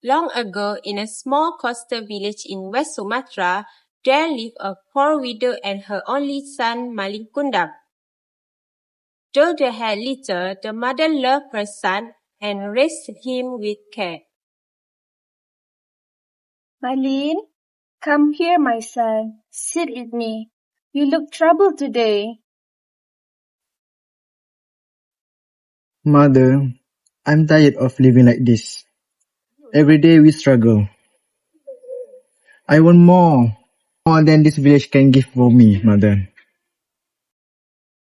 Long ago, in a small coastal village in West Sumatra, there lived a poor widow and her only son, Malin Kundang. Though they had little, the mother loved her son and raised him with care. Malin, come here, my son. Sit with me. You look troubled today. Mother, I'm tired of living like this. Every day we struggle. I want more than this village can give for me, Mother.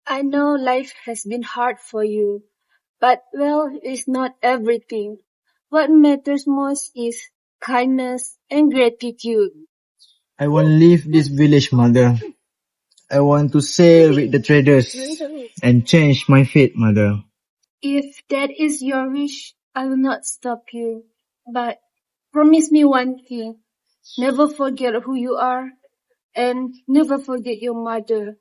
I know life has been hard for you, but wealth is not everything. What matters most is kindness and gratitude. I want to leave this village, Mother. I want to sail with the traders and change my fate, Mother. If that is your wish, I will not stop you. But promise me one thing. Never forget who you are and never forget your mother.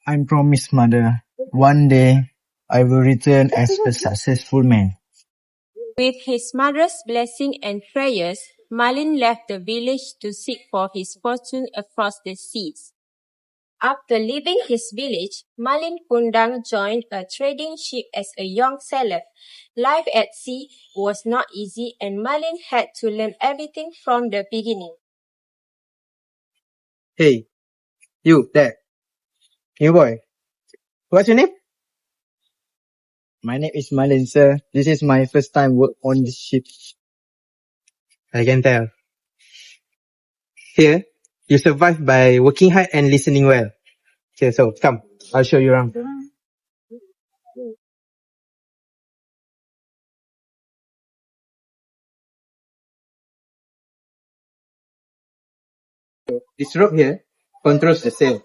I promise, Mother. One day, I will return as a successful man. With his mother's blessing and prayers, Malin left the village to seek for his fortune across the seas. After leaving his village, Malin Kundang joined a trading ship as a young sailor. Life at sea was not easy and Malin had to learn everything from the beginning. Hey, you there. New boy. What's your name? My name is Malin, sir. This is my first time work on this ship. I can tell. Here, you survive by working hard and listening well. Okay, so come, I'll show you around. This rope here controls the sail.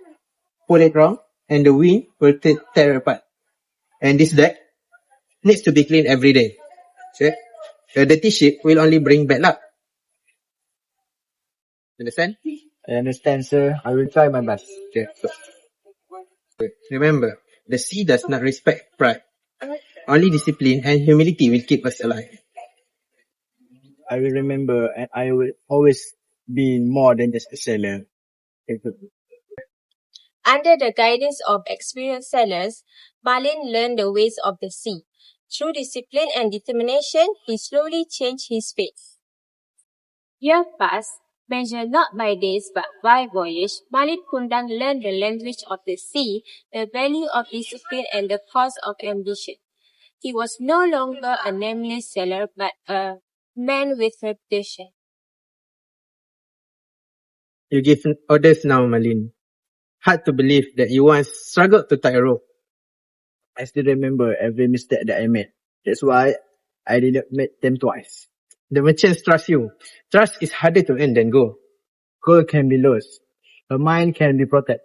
Pull it wrong, and the wind will tear apart. And this deck needs to be cleaned every day. Okay? A dirty ship will only bring bad luck. Understand? I understand, sir. I will try my best. Okay. So, remember, the sea does not respect pride. Only discipline and humility will keep us alive. I will remember and I will always be more than just a sailor. Under the guidance of experienced sailors, Malin learned the ways of the sea. Through discipline and determination, he slowly changed his fate. Years passed, measured not by days but by voyage. Malin Kundang learned the language of the sea, the value of discipline and the cost of ambition. He was no longer a nameless sailor but a man with reputation. You give orders now, Malin. Hard to believe that you once struggled to tie a rope. I still remember every mistake that I made. That's why I didn't make them twice. The merchants trust you. Trust is harder to earn than gold. Gold can be lost. A mind can be protected.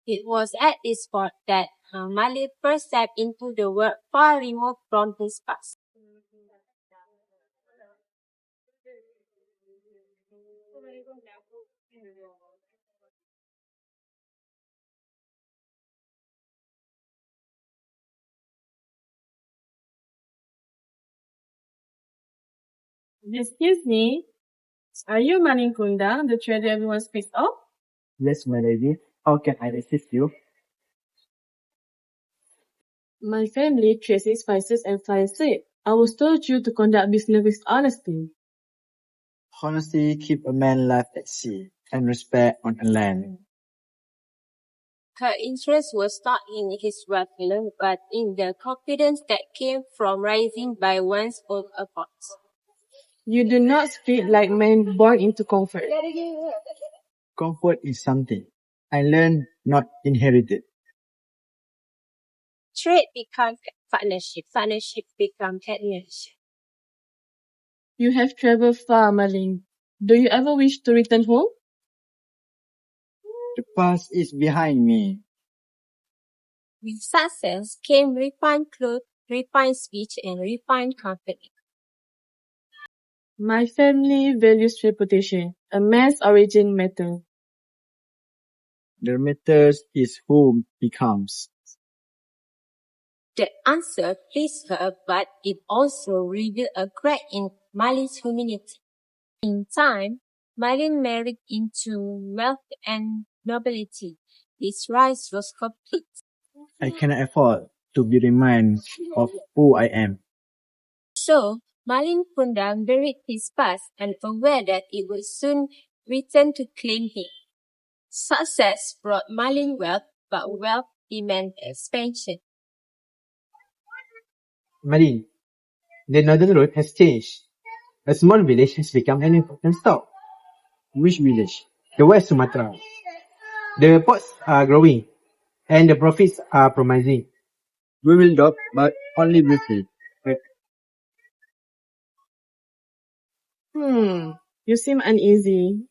It was at this spot that Malin first stepped into the world far removed from his past. Excuse me, are you Malin Kundang, the trader everyone speaks of? Yes, my lady. How can I assist you? My family traces spices and flies trade. I was told you to conduct business with honesty. Honesty keep a man alive at sea and respect on land. Her interest was not in his wealth alone, but in the confidence that came from rising by one's own efforts. You do not speak like men born into comfort. Comfort is something I learned, not inherited. Trade becomes partnership. Partnership becomes partnership. You have traveled far, Malin. Do you ever wish to return home? The past is behind me. With success came refined clothes, refined speech, and refined confidence. My family values reputation. A man's origin matters. The matters is who becomes. The answer pleased her, but it also revealed a crack in Malin's humility. In time, Malin married into wealth and nobility. His rise was complete. I cannot afford to be reminded of who I am. So, Malin Kundang buried his past and aware that it would soon return to claim him. Success brought Malin wealth, but wealth demanded expansion. Malin, the northern road has changed. A small village has become an important stop. Which village? The West Sumatra. The ports are growing, and the profits are promising. We will dock, but only briefly. You seem uneasy.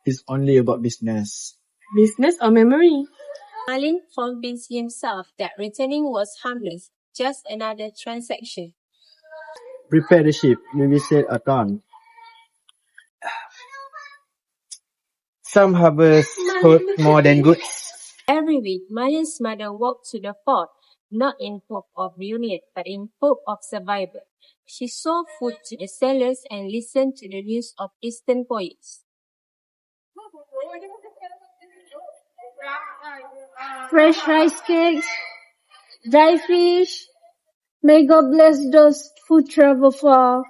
It's only about business. Business or memory? Malin convinced himself that returning was harmless, just another transaction. Prepare the ship. We will sail at dawn. Some harbors hold more than goods. Every week, Malin's mother walked to the port, not in hope of reunion, but in hope of survival. She sold food to the sailors and listened to the news of distant voyages. Fresh rice cakes, dry fish. May God bless those who travel far.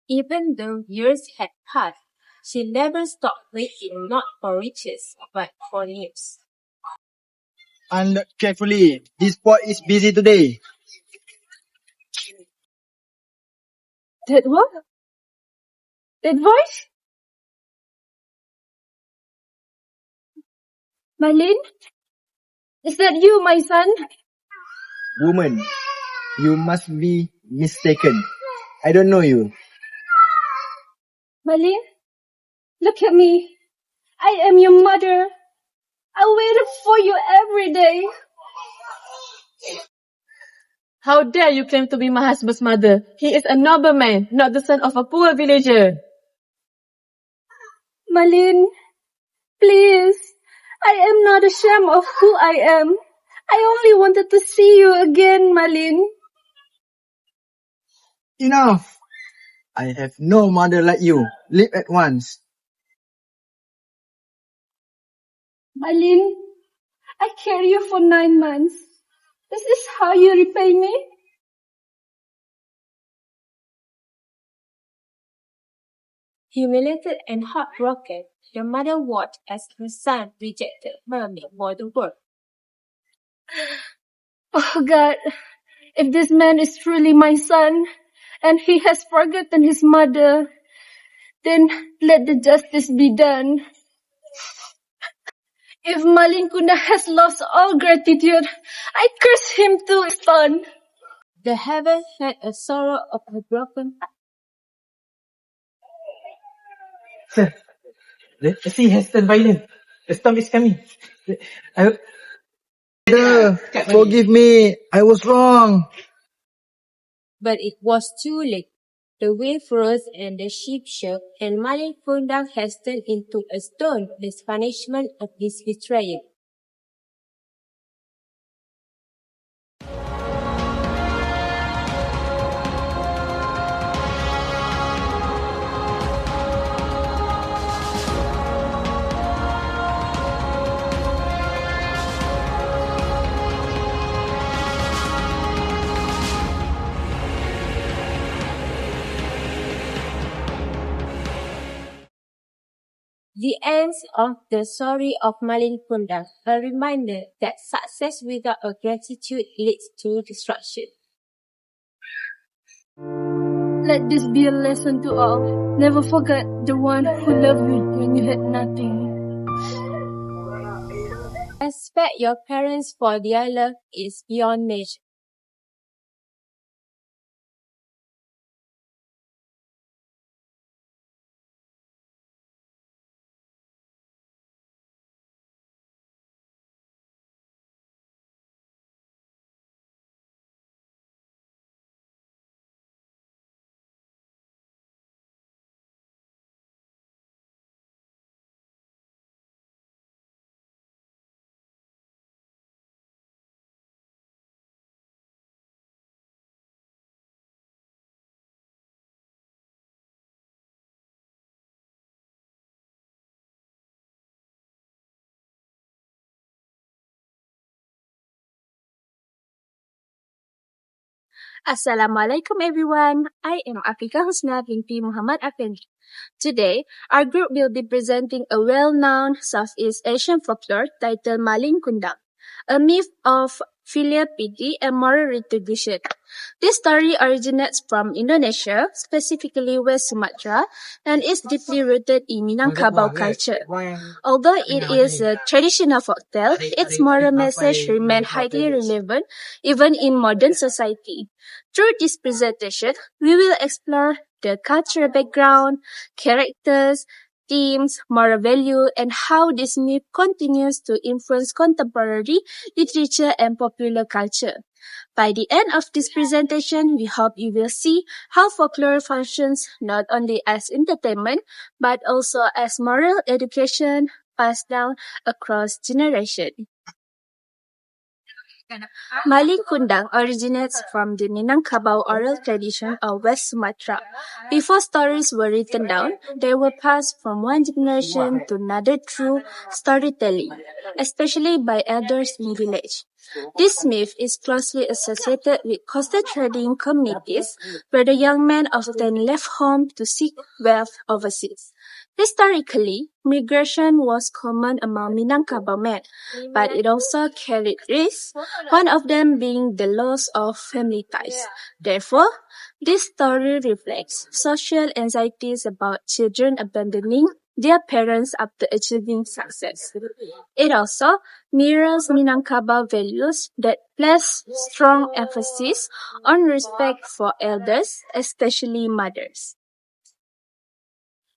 Even though years had passed, she never stopped waiting not for riches, but for news. Unload carefully. This port is busy today. That what? That voice? Malin? Is that you, my son? Woman, you must be mistaken. I don't know you. Malin? Look at me. I am your mother. I waited for you every day. How dare you claim to be my husband's mother? He is a nobleman, not the son of a poor villager. Malin, please. I am not ashamed of who I am. I only wanted to see you again, Malin. Enough! I have no mother like you. Leave at once. Malin, I carry you for 9 months. Is this how you repay me? Humiliated and heartbroken, the mother watched as her son rejected her before the world. Oh God, if this man is truly my son, and he has forgotten his mother, then let the justice be done. If Malin Kundang has lost all gratitude, I curse him to his son. The heaven had a sorrow of a broken heart. Sir, the sea has turned violent. The storm is coming. Mother, forgive me. I was wrong. But it was too late. The wave rose and the ship shook, and Malin Kundang has turned into a stone, the punishment of his betrayal. The end of the story of Malin Kundang, a reminder that success without a gratitude leads to destruction. Let this be a lesson to all. Never forget the one who loved you when you had nothing. Respect your parents for their love is beyond measure. Assalamualaikum everyone. I am Afika Husna binti Muhammad Afendi. Today, our group will be presenting a well-known Southeast Asian folklore titled Malin Kundang, a myth of filial piety and moral retribution. This story originates from Indonesia, specifically West Sumatra, and is deeply rooted in Minangkabau culture. Although it is a traditional folktale, its moral message remains highly relevant even in modern society. Through this presentation, we will explore the cultural background, characters, themes, moral value, and how this myth continues to influence contemporary literature and popular culture. By the end of this presentation, we hope you will see how folklore functions not only as entertainment, but also as moral education passed down across generations. Malin Kundang originates from the Minangkabau oral tradition of West Sumatra. Before stories were written down, they were passed from one generation to another through storytelling, especially by elders in village. This myth is closely associated with coastal trading communities where the young men often left home to seek wealth overseas. Historically, migration was common among Minangkabau men, but it also carried risks, one of them being the loss of family ties. Therefore, this story reflects social anxieties about children abandoning their parents after achieving success. It also mirrors Minangkabau values that place strong emphasis on respect for elders, especially mothers.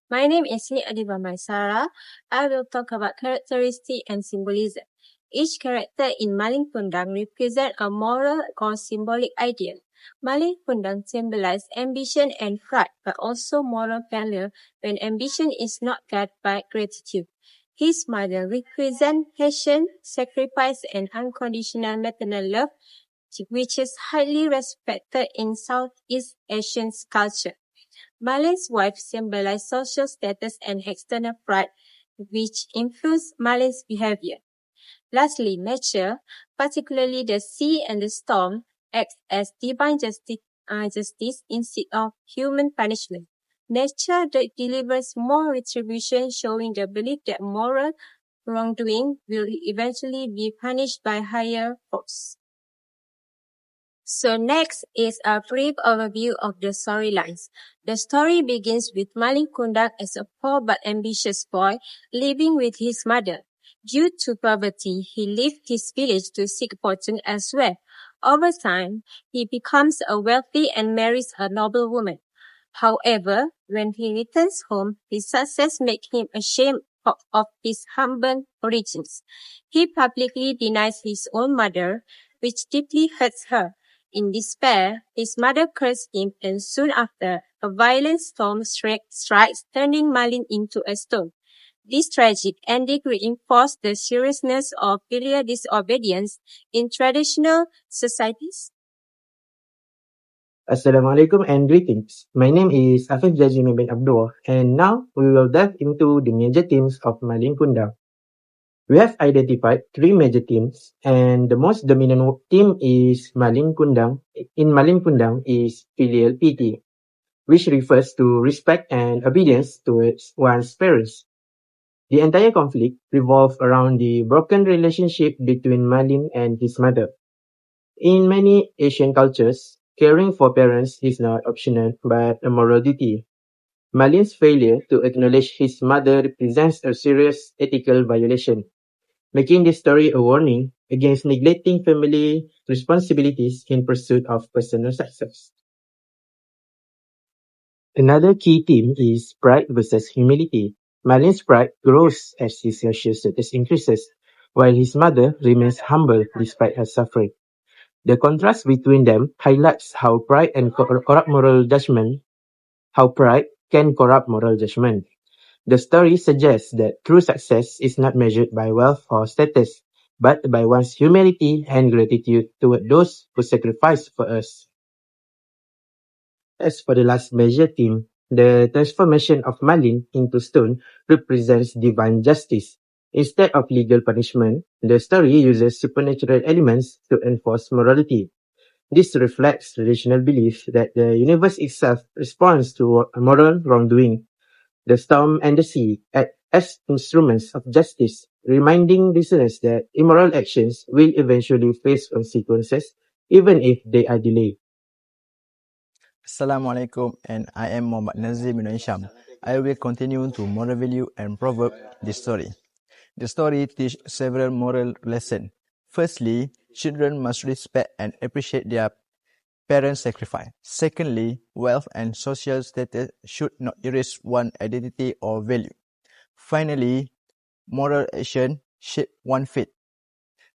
My name is Adiba Maisara. I will talk about characteristics and symbolism. Each character in Malin Kundang represents a moral or symbolic ideal. Malin Kundang symbolizes ambition and pride, but also moral failure when ambition is not guided by gratitude. His mother represents passion, sacrifice, and unconditional maternal love, which is highly respected in Southeast Asian culture. Malin's wife symbolizes social status and external pride, which influence Malin's behavior. Lastly, nature, particularly the sea and the storm, acts as divine justice instead of human punishment. Nature delivers more retribution, showing the belief that moral wrongdoing will eventually be punished by higher force. So next is a brief overview of the storylines. The story begins with Malin Kundang as a poor but ambitious boy living with his mother. Due to poverty, he left his village to seek fortune elsewhere. Over time, he becomes a wealthy and marries a noble woman. However, when he returns home, his success makes him ashamed of his humble origins. He publicly denies his own mother, which deeply hurts her. In despair, his mother cursed him, and soon after, a violent storm strikes, turning Malin into a stone. This tragic ending reinforced the seriousness of filial disobedience in traditional societies. Assalamualaikum and greetings. My name is Afif Jazimi bin Abdullah, and now we will dive into the major themes of Malin Kundang. We have identified three major themes, and the most dominant theme is Malin Kundang. In Malin Kundang is filial piety, which refers to respect and obedience towards one's parents. The entire conflict revolves around the broken relationship between Malin and his mother. In many Asian cultures, caring for parents is not optional but a moral duty. Malin's failure to acknowledge his mother represents a serious ethical violation, making this story a warning against neglecting family responsibilities in pursuit of personal success. Another key theme is pride versus humility. Malin's pride grows as his social status increases, while his mother remains humble despite her suffering. The contrast between them highlights how pride can corrupt moral judgment. The story suggests that true success is not measured by wealth or status, but by one's humility and gratitude toward those who sacrifice for us. As for the last major theme, the transformation of Malin into stone represents divine justice. Instead of legal punishment, the story uses supernatural elements to enforce morality. This reflects traditional belief that the universe itself responds to moral wrongdoing. The storm and the sea act as instruments of justice, reminding listeners that immoral actions will eventually face consequences, even if they are delayed. Assalamualaikum, and I am Muhammad Nazir bin Hisham. I will continue to moral value and proverb this story. The story teaches several moral lessons. Firstly, children must respect and appreciate their parents' sacrifice. Secondly, wealth and social status should not erase one's identity or value. Finally, moral action shape one's fate.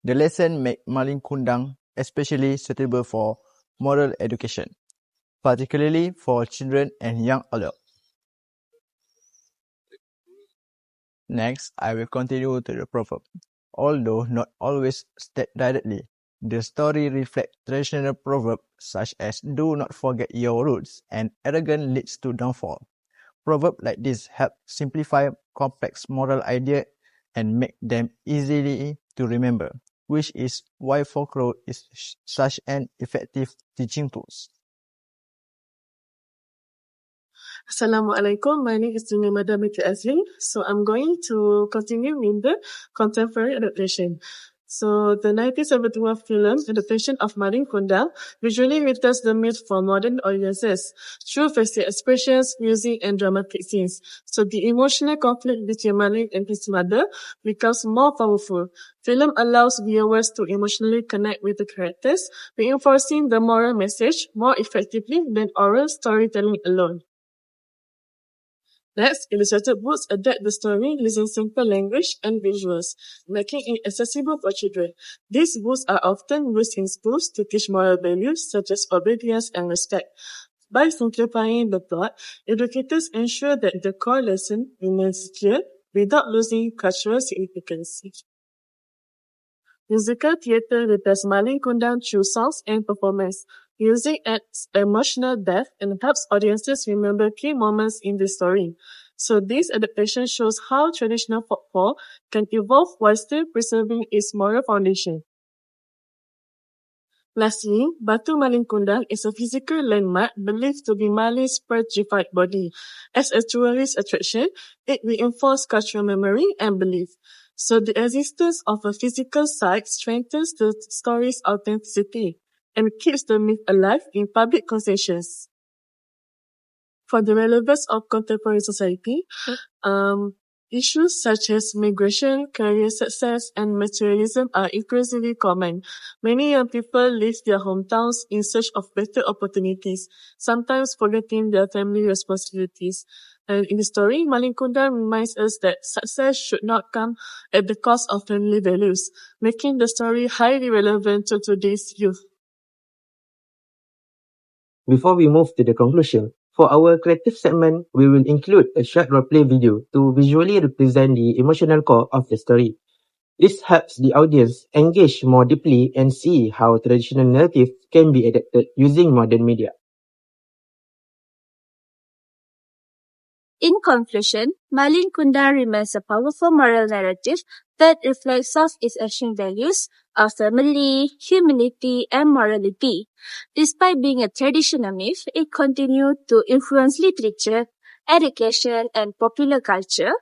The lesson make Malin Kundang especially suitable for moral education, particularly for children and young adults. Next, I will continue to the proverb. Although not always stated directly, the story reflects traditional proverbs such as "Do not forget your roots" and "Arrogance leads to downfall." Proverbs like this help simplify complex moral ideas and make them easily to remember, which is why folklore is such an effective teaching tool. Assalamualaikum. My name is Dunia Madam Azrin. So I'm going to continue with the contemporary adaptation. So the 1971 film adaptation of Malin Kundang visually retells the myth for modern audiences through facial expressions, music, and dramatic scenes. So the emotional conflict between Malin and his mother becomes more powerful. Film allows viewers to emotionally connect with the characters, reinforcing the moral message more effectively than oral storytelling alone. Next, illustrated books adapt the story using simple language and visuals, making it accessible for children. These books are often used in schools to teach moral values such as obedience and respect. By simplifying the plot, educators ensure that the core lesson remains clear without losing cultural significance. Musical theatre retells Malin Kundang through songs and performance. Music adds emotional depth and helps audiences remember key moments in the story. So this adaptation shows how traditional folklore can evolve while still preserving its moral foundation. Lastly, Batu Malin Kundang is a physical landmark believed to be Malin's petrified body. As a tourist attraction, it reinforces cultural memory and belief. So the existence of a physical site strengthens the story's authenticity and keeps the myth alive in public consciousness. For the relevance of contemporary society, issues such as migration, career success, and materialism are increasingly common. Many young people leave their hometowns in search of better opportunities, sometimes forgetting their family responsibilities. And in the story, Malin Kundang reminds us that success should not come at the cost of family values, making the story highly relevant to today's youth. Before we move to the conclusion, for our creative segment, we will include a short roleplay video to visually represent the emotional core of the story. This helps the audience engage more deeply and see how traditional narrative can be adapted using modern media. In conclusion, Malin Kundang remains a powerful moral narrative that reflects Southeast Asian values of family, humanity, and morality. Despite being a traditional myth, it continued to influence literature, education, and popular culture.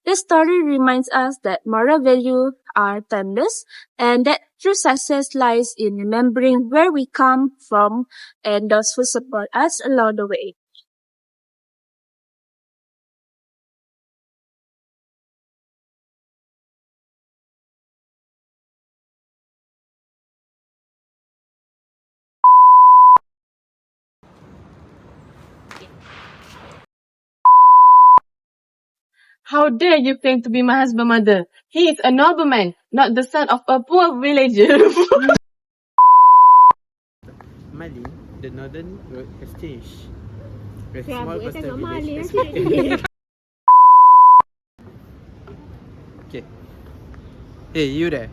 The story reminds us that moral values are timeless and that true success lies in remembering where we come from and those who support us along the way. How dare you claim to be my husband's mother? He is a nobleman, not the son of a poor villager. Malin, the northern road has changed. A Ya, small buat coastal tengok village Malin has nanti. been- Okay. Hey, you there?